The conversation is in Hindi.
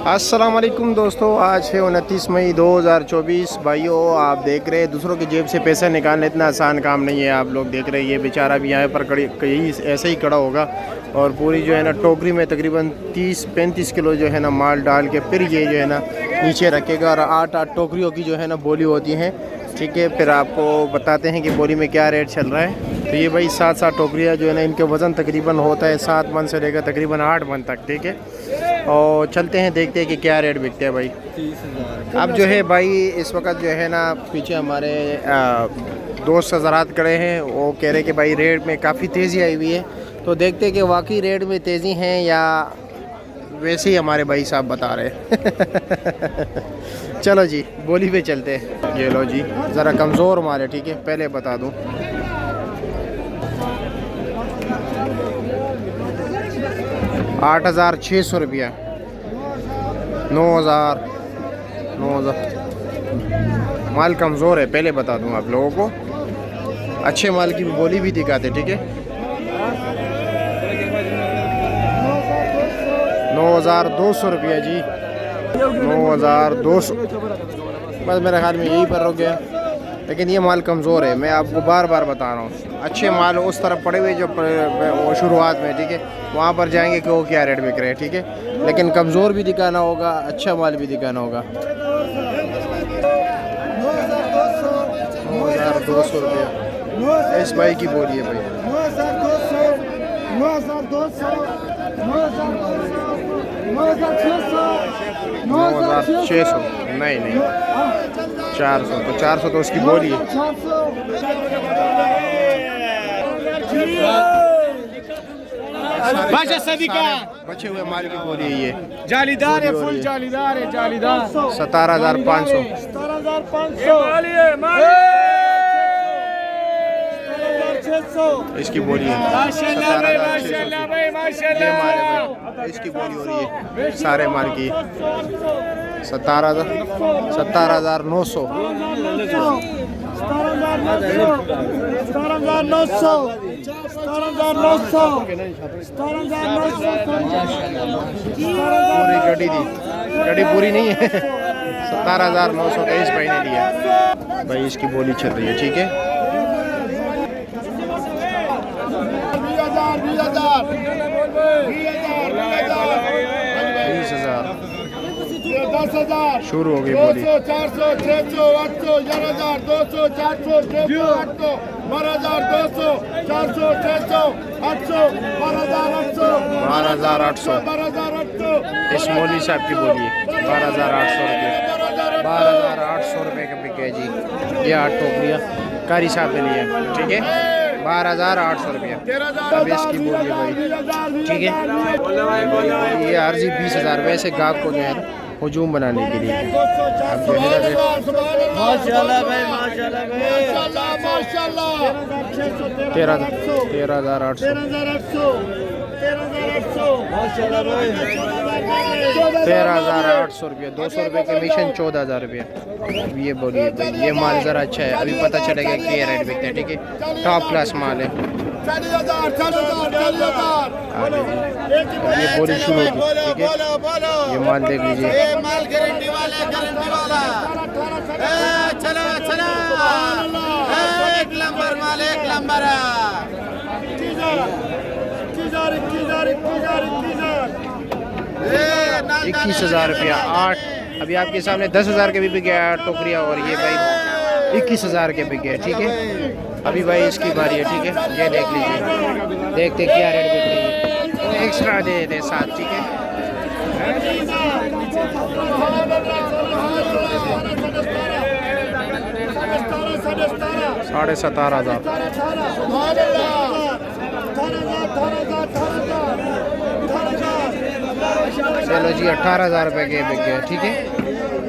अस्सलाम वालेकुम दोस्तों, आज है 29 मई 2024। भाइयों, आप देख रहे हैं दूसरों की जेब से पैसा निकालना इतना आसान काम नहीं है। आप लोग देख रहे हैं ये बेचारा भी यहाँ पर कहीं ऐसे ही खड़ा होगा और पूरी जो है ना टोकरी में तकरीबन 30-35 किलो जो है ना माल डाल के फिर ये जो है ना नीचे रखेगा। और 8 टोकरियों की जो है ना बोली होती हैं, ठीक है। फिर आपको बताते हैं कि बोली में क्या रेट चल रहा है। तो ये भाई 7 टोकरियाँ जो है ना, इनके वज़न तकरीबन होता है 7 मन से लेकर तकरीबन 8 मन तक, ठीक है। और चलते हैं, देखते हैं कि क्या रेट बिकते हैं भाई। 30,000। अब जो है भाई इस वक्त जो है ना पीछे हमारे दोस्त हज़रात खड़े हैं, वो कह रहे कि भाई रेट में काफ़ी तेज़ी आई हुई है। तो देखते हैं कि वाकई रेट में तेज़ी है या वैसे ही हमारे भाई साहब बता रहे हैं। चलो जी, बोली पे चलते हैं। ये लो जी, ज़रा कमज़ोर माल है, ठीक है, पहले बता दूँ। 8,600 रुपया, 9,000 माल कमज़ोर है, पहले बता दूं आप लोगों को। अच्छे माल की बोली भी दिखाते, ठीक है। 9,200 रुपया जी, 9,200। बस मेरे ख्याल में यही पर रुक गया, लेकिन ये माल कमज़ोर है। मैं आपको बार बार बता रहा हूँ, अच्छे माल उस तरफ पड़े हुए जो वो शुरुआत में, ठीक है, वहाँ पर जाएंगे कि वो क्या रेट बिक रहे हैं, ठीक है। लेकिन कमज़ोर भी दिखाना होगा, अच्छा माल भी दिखाना होगा। 9,200 रुपया इस भाई की बोली है भाई। 9,600 नहीं 400, तो 400 तो उसकी बोली है। बचे हुए माल की बोली है ये। जालीदार है, फुल जालीदार है, जालीदार। 17,500 इसकी बोली है। 17,600 इसकी बोली हो रही है सारे माल की। 17,900 पूरी गड्डी पूरी नहीं है। 17,900 का इस भाई ने लिया भाई। इसकी बोली चल रही है, ठीक है। 20,000 शुरू हो गई बोली। 400, 600, 800, 11,000, 200, 400, 300, 800, 12,200, 400, 600, 800, 12,800, 12,800 इस मौली साहब की बोली है। 12,800 रुपये, 12,800 रुपये का बिके जी। ये 8 टोकरियाँ कारी साहब ने लिए, ठीक है। 12,800 रुपया अब इसकी बोली है भाई, ठीक है। ये अर्जी 20,000 वैसे गाहक को जो है हजूम बनाने के लिए। अब जो है माशाल्लाह भाई, माशाल्लाह भाई, माशाल्लाह। 13,800 13,800 रुपये, 200 रुपये कमीशन, 14,000 रुपये। ये बोलिए भाई, ये माल ज़रा अच्छा है, अभी पता चलेगा कि ये रेट बिकते हैं, ठीक है। टॉप क्लास माल है। ये बोली शुरू होगी, ठीक है। ये माल देख लीजिए, माल गारंटी वाला, गारंटी वाला। चलो चलो, एक नंबर माल, एक नंबर। 21,000 रुपया 8। अभी आपके सामने 10,000 के भी बिक गया टोकरिया, और ये भाई 21,000 के बिक गया, ठीक है। अभी भाई इसकी बारी है, ठीक है। ये देख लीजिए, देखते क्या रेट बिक रही है। एक्स्ट्रा दे दे साथ, ठीक है। साढ़े 17,000। चलो जी, 18,000 रुपये के बिक गए, ठीक है।